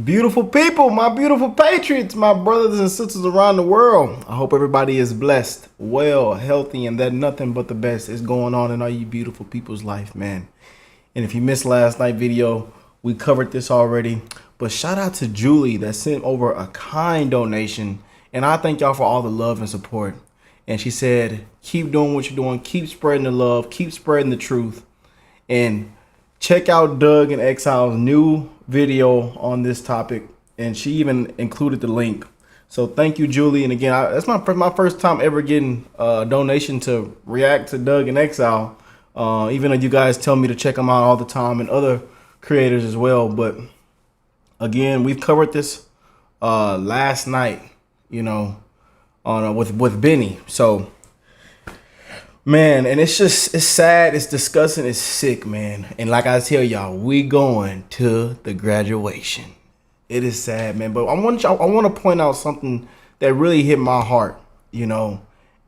Beautiful people, my beautiful patriots, my brothers and sisters around the world. I hope everybody is blessed, well, healthy, and that nothing but the best is going on in all you beautiful people's life, man. And if you missed last night's video, we covered this already. But shout out to Julie that sent over a kind donation. And I thank y'all for all the love and support. And she said, keep doing what you're doing. Keep spreading the love. Keep spreading the truth. And check out Doug and Exile's new video on this topic, and she even included the link. So thank you, Julie. And again, that's my first time ever getting a donation to react to Doug and Exile. Even though you guys tell me to check them out all the time, and other creators as well. But again, we've covered this last night, you know, on with Benny. So. Man, and it's sad, it's disgusting, it's sick, man. And like I tell y'all, we going to the graduation. It is sad, man. But I want to point out something that really hit my heart, you know.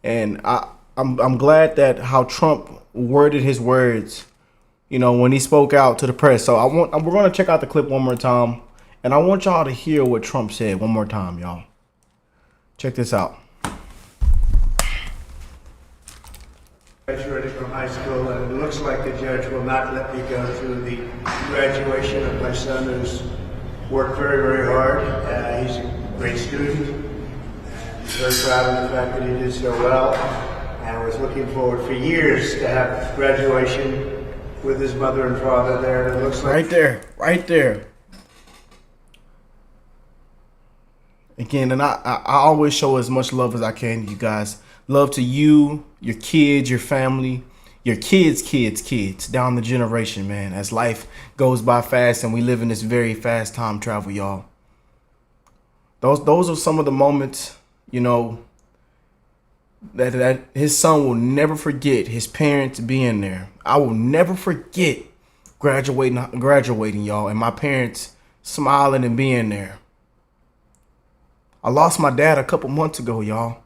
And I'm glad that how Trump worded his words, you know, when he spoke out to the press. So we're gonna check out the clip one more time, and I want y'all to hear what Trump said one more time, y'all. Check this out. Graduated from high school, and it looks like the judge will not let me go to the graduation of my son, who's worked very, very hard. He's a great student. Very proud of the fact that he did so well, and was looking forward for years to have graduation with his mother and father there. And it looks like right there. Again, and I always show as much love as I can to you guys. Love to you, your kids, your family, your kids, down the generation, man. As life goes by fast and we live in this very fast time travel, y'all. Those are some of the moments, you know, that his son will never forget, his parents being there. I will never forget graduating, y'all, and my parents smiling and being there. I lost my dad a couple months ago, y'all.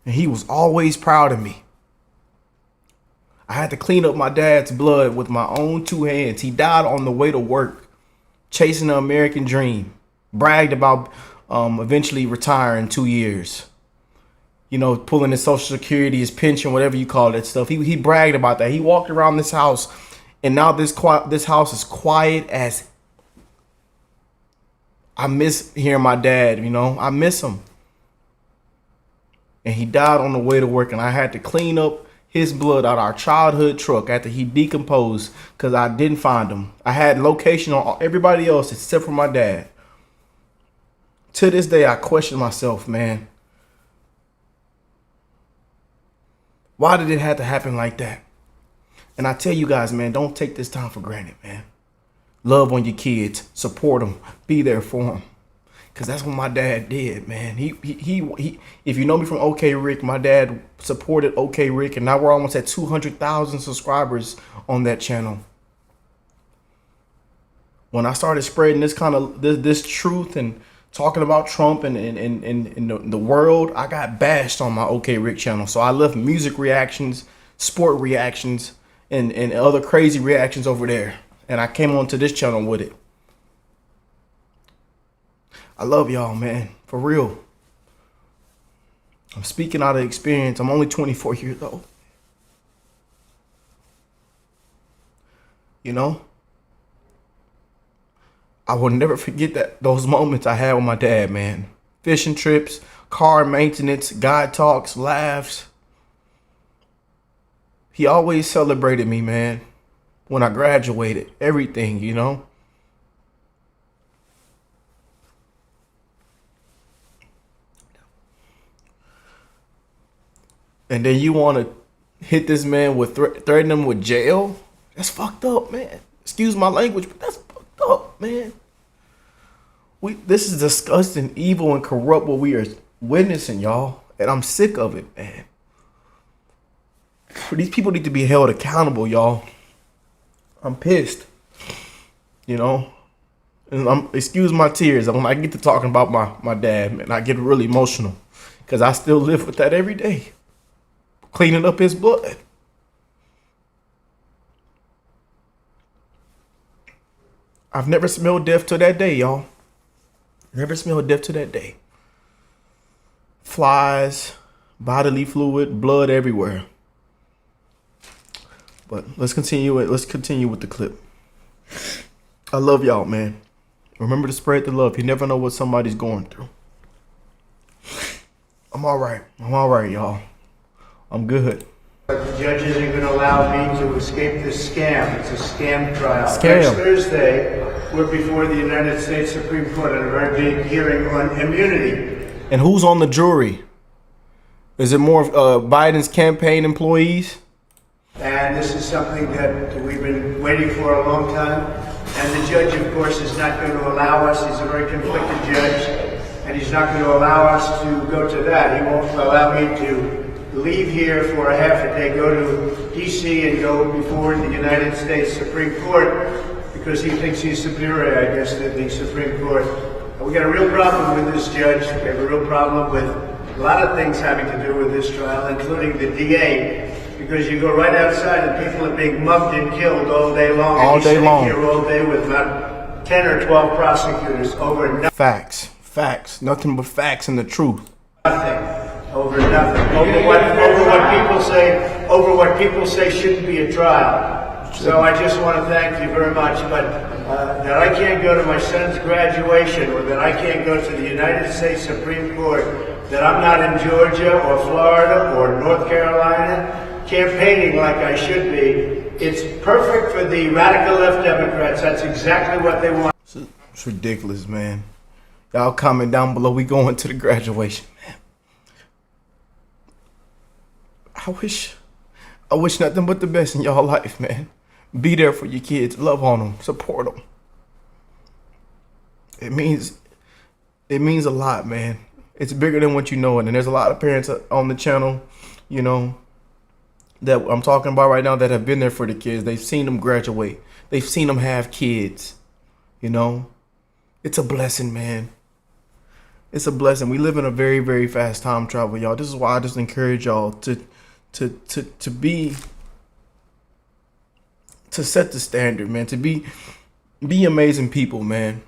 And he was always proud of me. I had to clean up my dad's blood with my own two hands. He died on the way to work, chasing the American dream. Bragged about eventually retiring 2 years. You know, pulling his Social Security, his pension, whatever you call that stuff. He bragged about that. He walked around this house, and now this house is quiet as. I miss hearing my dad, you know. I miss him. And he died on the way to work, and I had to clean up his blood out of our childhood truck after he decomposed because I didn't find him. I had location on everybody else except for my dad. To this day, I question myself, man. Why did it have to happen like that? And I tell you guys, man, don't take this time for granted, man. Love on your kids, support them, be there for them. Cause that's what my dad did, man. He if you know me from OkayRickk, my dad supported OkayRickk, and now we're almost at 200,000 subscribers on that channel. When I started spreading this kind of this truth and talking about Trump and the world, I got bashed on my OkayRickk channel. So I left music reactions, sport reactions, and other crazy reactions over there, and I came onto this channel with it. I love y'all, man. For real. I'm speaking out of experience. I'm only 24 years old. You know? I will never forget those moments I had with my dad, man. Fishing trips, car maintenance, guide talks, laughs. He always celebrated me, man. When I graduated. Everything, you know? And then you want to hit this man with threaten him with jail? That's fucked up, man. Excuse my language, but that's fucked up, man. This is disgusting, evil, and corrupt what we are witnessing, y'all. And I'm sick of it, man. These people need to be held accountable, y'all. I'm pissed. You know? And excuse my tears. When I get to talking about my dad, man, I get really emotional. Because I still live with that every day. Cleaning up his blood. I've never smelled death till that day, y'all. Never smell death to that day. Flies, bodily fluid, blood everywhere. But let's continue it. Let's continue with the clip. I love y'all, man. Remember to spread the love. You never know what somebody's going through. I'm all right. I'm all right, y'all. I'm good. But the judge isn't going to allow me to escape this scam. It's a scam trial. Scam. Next Thursday, we're before the United States Supreme Court on a very big hearing on immunity. And who's on the jury? Is it more Biden's campaign employees? And this is something that we've been waiting for a long time. And the judge, of course, is not going to allow us. He's a very conflicted judge. And he's not going to allow us to go to that. He won't allow me to leave here for a half a day, go to D.C. and go before the United States Supreme Court because he thinks he's superior, I guess, to the Supreme Court. We got a real problem with this judge. We have a real problem with a lot of things having to do with this trial, including the DA, because you go right outside and people are being mugged and killed all day long. All day long. Here all day with about 10 or 12 prosecutors over nothing. Facts. Facts. Nothing but facts and the truth. Over nothing. Over what people say shouldn't be a trial. So I just want to thank you very much. But that I can't go to my son's graduation, or that I can't go to the United States Supreme Court, that I'm not in Georgia or Florida or North Carolina campaigning like I should be. It's perfect for the radical left Democrats. That's exactly what they want. It's ridiculous, man. Y'all comment down below. We going to the graduation, man. I wish nothing but the best in y'all life, man. Be there for your kids. Love on them. Support them. It means a lot, man. It's bigger than what you know. And there's a lot of parents on the channel, you know, that I'm talking about right now that have been there for the kids. They've seen them graduate. They've seen them have kids, you know. It's a blessing, man. It's a blessing. We live in a very, very fast time travel, y'all. This is why I just encourage y'all to set the standard, man. To be amazing people, man.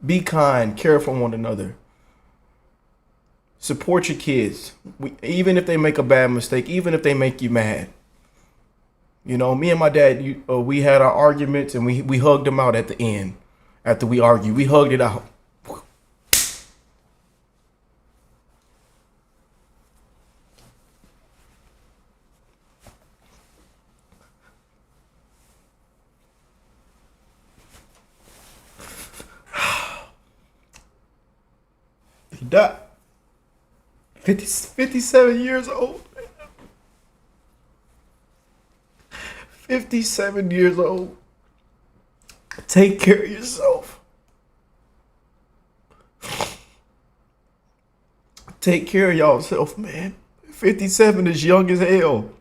Be kind, care for one another. Support your kids, even if they make a bad mistake, even if they make you mad. You know, me and my dad, we had our arguments and we hugged them out at the end. After we argued, we hugged it out. He died. 57 years old. 57 years old. Take care of yourself. Take care of yourself, man. 57 is young as hell.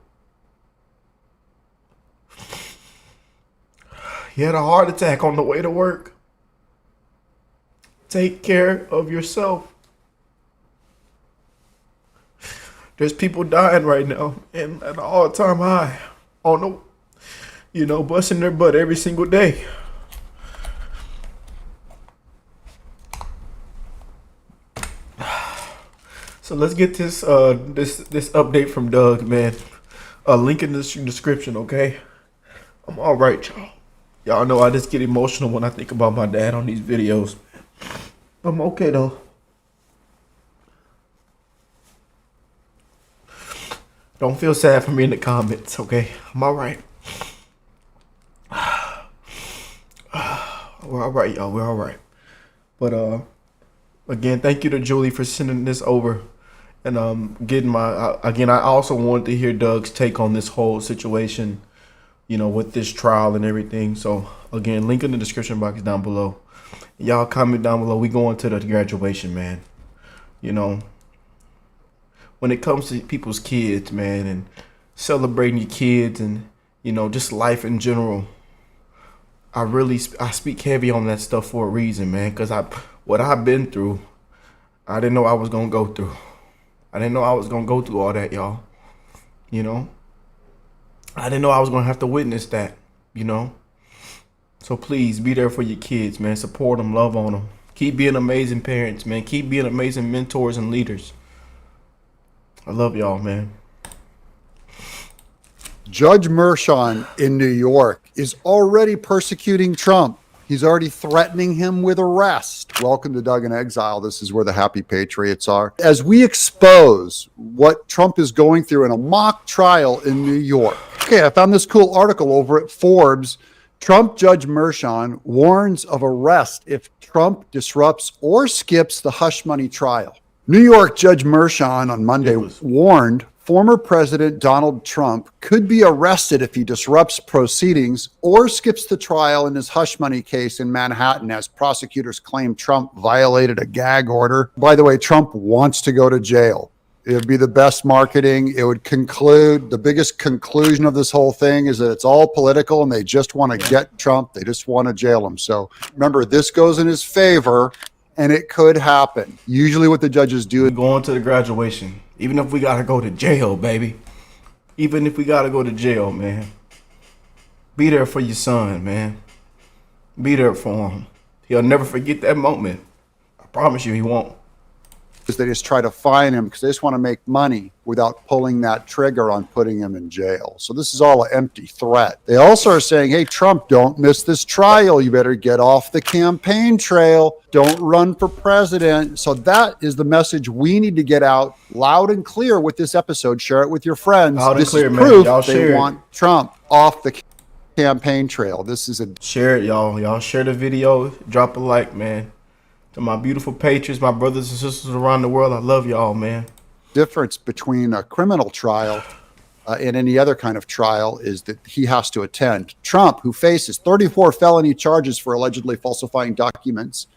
He had a heart attack on the way to work. Take care of yourself. There's people dying right now and at an all-time high on the, you know, busting their butt every single day. So let's get this this update from Doug, man. Link in the description, okay? I'm all right, y'all. Y'all know I just get emotional when I think about my dad on these videos. I'm okay though. Don't feel sad for me in the comments, okay? I'm all right. We're all right, y'all. We're all right. But again, thank you to Julie for sending this over and getting my. Again, I also wanted to hear Doug's take on this whole situation, you know, with this trial and everything. So again, link in the description box down below. Y'all comment down below. We going to the graduation, man. You know, when it comes to people's kids, man, and celebrating your kids and, you know, just life in general, I speak heavy on that stuff for a reason, man, because what I've been through, I didn't know I was going to go through. I didn't know I was going to go through all that, y'all. You know, I didn't know I was going to have to witness that, you know. So please be there for your kids, man. Support them, love on them, Keep being amazing parents, man. Keep being amazing mentors and leaders. I love y'all, man. Judge Mershon in New York is already persecuting Trump. He's already threatening him with arrest. Welcome to Doug in Exile. This is where the happy patriots are. As we expose what Trump is going through in a mock trial in New York. Okay, I found this cool article over at Forbes. Trump Judge Mershon warns of arrest if Trump disrupts or skips the hush money trial. New York Judge Mershon on Monday warned former President Donald Trump could be arrested if he disrupts proceedings or skips the trial in his hush money case in Manhattan, as prosecutors claim Trump violated a gag order. By the way, Trump wants to go to jail. It would be the best marketing. It would conclude, the biggest conclusion of this whole thing is that it's all political and they just want to get Trump. They just want to jail him. So remember, this goes in his favor and it could happen. Usually what the judges do is Going to the graduation. Even if we got to go to jail, baby. Even if we got to go to jail, man. Be there for your son, man. Be there for him. He'll never forget that moment. I promise you he won't. they just try to fine him because they just want to make money without pulling that trigger on putting him in jail. So this is all an empty threat. They also are saying, hey, Trump, don't miss this trial. You better get off the campaign trail. Don't run for president. So that is the message we need to get out loud and clear with this episode. Share it with your friends. Loud and this clear, is man. proof Y'all they share it. want Trump off the campaign trail. This is a Share it, y'all. Y'all share the video. Drop a like, man. To my beautiful patriots, my brothers and sisters around the world, I love y'all, man. difference between a criminal trial and any other kind of trial is that he has to attend. Trump, who faces 34 felony charges for allegedly falsifying documents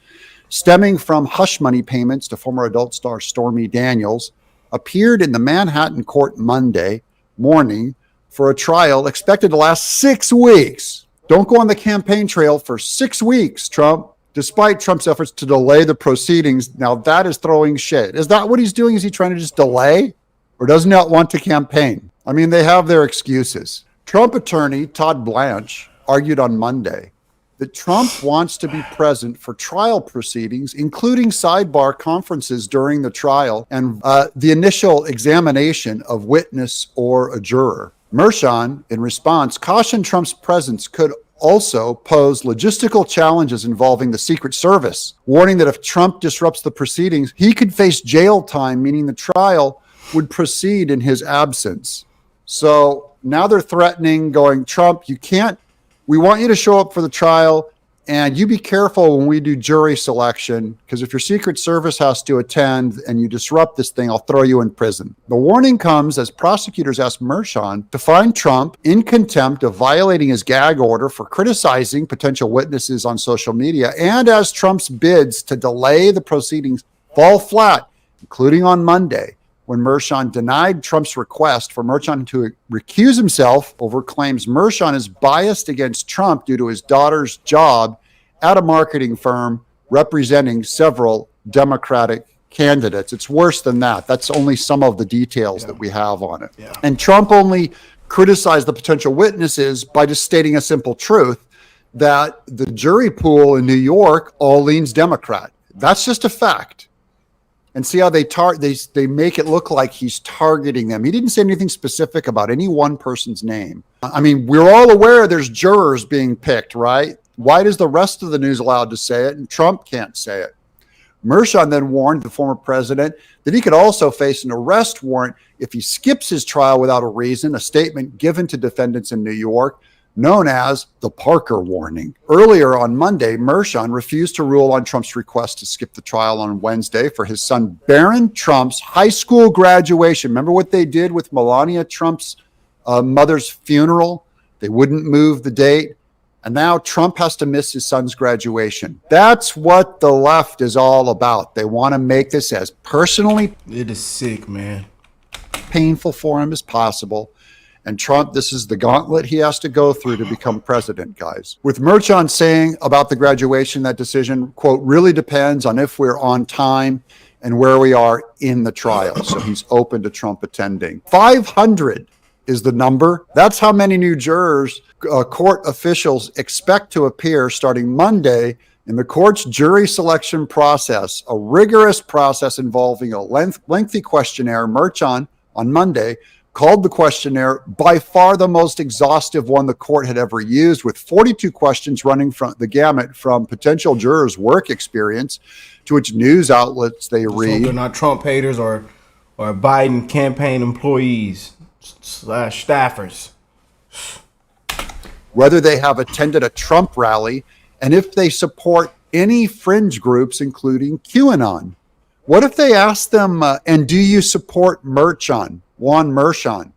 stemming from hush money payments to former adult star Stormy Daniels, appeared in the Manhattan court Monday morning for a trial expected to last 6 weeks. Don't go on the campaign trail for 6 weeks, Trump. Despite Trump's efforts to delay the proceedings, now that is throwing shade. Is that what he's doing? Is he trying to just delay? Or does he not want to campaign? I mean, they have their excuses. Trump attorney Todd Blanche argued on Monday that Trump wants to be present for trial proceedings, including sidebar conferences during the trial and the initial examination of witness or a juror. Mershon, in response, cautioned Trump's presence could also pose logistical challenges involving the Secret Service, warning that if Trump disrupts the proceedings, he could face jail time, meaning the trial would proceed in his absence. So now they're threatening, going, Trump, we want you to show up for the trial, and you be careful when we do jury selection, because if your Secret Service has to attend and you disrupt this thing, I'll throw you in prison. The warning comes as prosecutors ask Mershon to find Trump in contempt of violating his gag order for criticizing potential witnesses on social media, and as Trump's bids to delay the proceedings fall flat, including on Monday, when Mershon denied Trump's request for Mershon to recuse himself over claims Mershon is biased against Trump due to his daughter's job at a marketing firm representing several Democratic candidates. It's worse than that. That's only some of the details that we have on it. Yeah. And Trump only criticized the potential witnesses by just stating a simple truth that the jury pool in New York all leans Democrat. That's just a fact. And see how they make it look like he's targeting them. He didn't say anything specific about any one person's name. I mean, we're all aware there's jurors being picked, right? Why does the rest of the news allowed to say it and Trump can't say it? Mershon then warned the former president that he could also face an arrest warrant if he skips his trial without a reason, a statement given to defendants in New York, known as the Parker warning. Earlier on Monday, Mershon refused to rule on Trump's request to skip the trial on Wednesday for his son Barron Trump's high school graduation. Remember what they did with Melania Trump's mother's funeral? They wouldn't move the date. And now Trump has to miss his son's graduation. That's what the left is all about. They want to make this as personally It is sick, man. painful for him as possible. And Trump, this is the gauntlet he has to go through to become president, guys. With Mershon saying about the graduation, that decision, quote, really depends on if we're on time and where we are in the trial. So he's open to Trump attending. 500 is the number. That's how many new jurors court officials expect to appear starting Monday In the court's jury selection process, a rigorous process involving a lengthy questionnaire, Merchan on Monday called the questionnaire by far the most exhaustive one the court had ever used, with 42 questions running from the gamut from potential jurors' work experience to which news outlets they read. So they're not Trump haters or Biden campaign employees / staffers. Whether they have attended a Trump rally, and if they support any fringe groups, including QAnon. What if they ask them, and do you support Juan Merchan?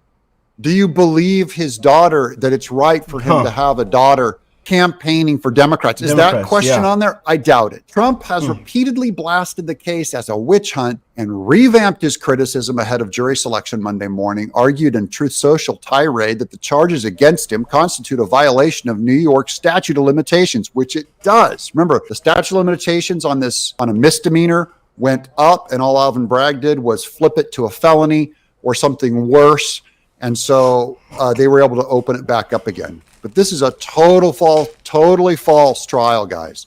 Do you believe his daughter, that it's right for him to have a daughter campaigning for Democrats? Is that question on there? I doubt it. Trump has repeatedly blasted the case as a witch hunt and revamped his criticism ahead of jury selection Monday morning, argued in Truth Social tirade that the charges against him constitute a violation of New York's statute of limitations, which it does. Remember, the statute of limitations on a misdemeanor went up, and all Alvin Bragg did was flip it to a felony or something worse. And so they were able to open it back up again. But this is a totally false trial, guys.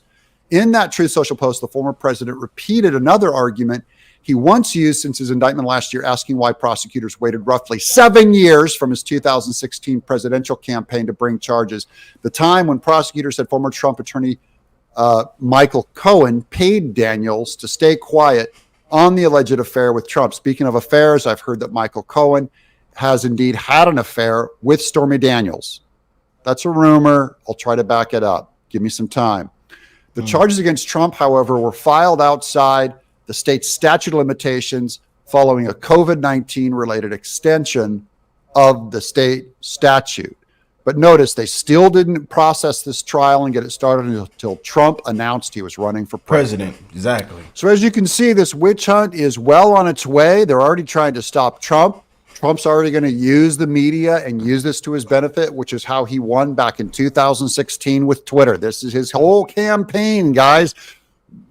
In that Truth Social post, the former president repeated another argument he once used since his indictment last year, asking why prosecutors waited roughly 7 years from his 2016 presidential campaign to bring charges, the time when prosecutors said former Trump attorney Michael Cohen paid Daniels to stay quiet on the alleged affair with Trump. Speaking of affairs, I've heard that Michael Cohen has indeed had an affair with Stormy Daniels. That's a rumor. I'll try to back it up. Give me some time. The charges against Trump, however, were filed outside the state's statute of limitations following a COVID-19 related extension of the state statute. But notice they still didn't process this trial and get it started until Trump announced he was running for president. Exactly. So as you can see, this witch hunt is well on its way. They're already trying to stop Trump. Trump's already going to use the media and use this to his benefit, which is how he won back in 2016 with Twitter. This is his whole campaign, guys.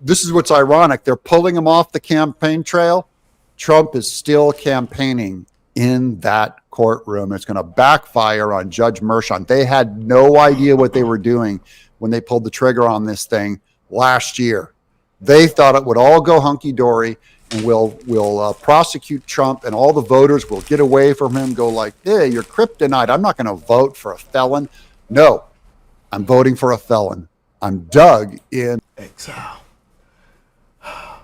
This is what's ironic. They're pulling him off the campaign trail. Trump is still campaigning in that courtroom. It's going to backfire on Judge Merchan. They had no idea what they were doing when they pulled the trigger on this thing last year. They thought it would all go hunky-dory, and we'll prosecute Trump, and all the voters will get away from him, go like, hey, you're kryptonite. I'm not going to vote for a felon. No, I'm voting for a felon. I'm dug in exile.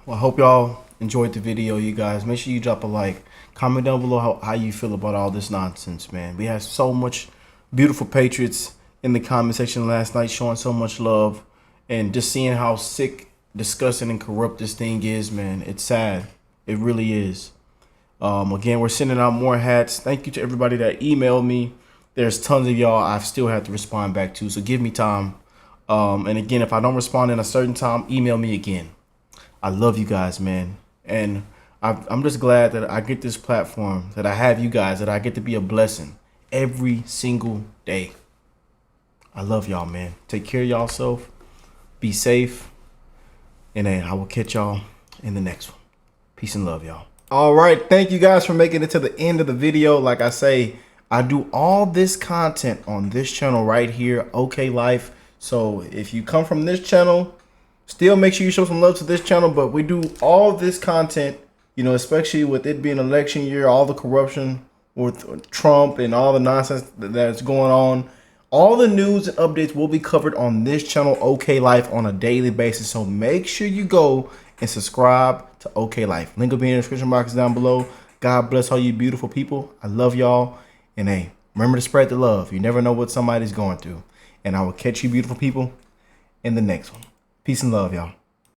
Well, I hope y'all enjoyed the video, you guys. Make sure you drop a like. Comment down below how you feel about all this nonsense, man. We had so much beautiful patriots in the comment section last night showing so much love, and just seeing how sick, disgusting, and corrupt this thing is, man. It's sad. It really is. Again, we're sending out more hats. Thank you to everybody that emailed me. There's tons of y'all I've still had to respond back to, so give me time. And again, if I don't respond in a certain time, email me again. I love you guys, man. And I'm just glad that I get this platform, that I have you guys, that I get to be a blessing every single day. I love y'all, man. Take care of y'allself. Be safe. And I will catch y'all in the next one. Peace and love, y'all. All right. Thank you guys for making it to the end of the video. Like I say, I do all this content on this channel right here, OK Life. So if you come from this channel, still make sure you show some love to this channel. But we do all this content, you know, especially with it being election year, all the corruption with Trump and all the nonsense that's going on. All the news and updates will be covered on this channel, OK Life, on a daily basis. So make sure you go and subscribe to OK Life. Link will be in the description box down below. God bless all you beautiful people. I love y'all. And hey, remember to spread the love. You never know what somebody's going through. And I will catch you beautiful people in the next one. Peace and love, y'all.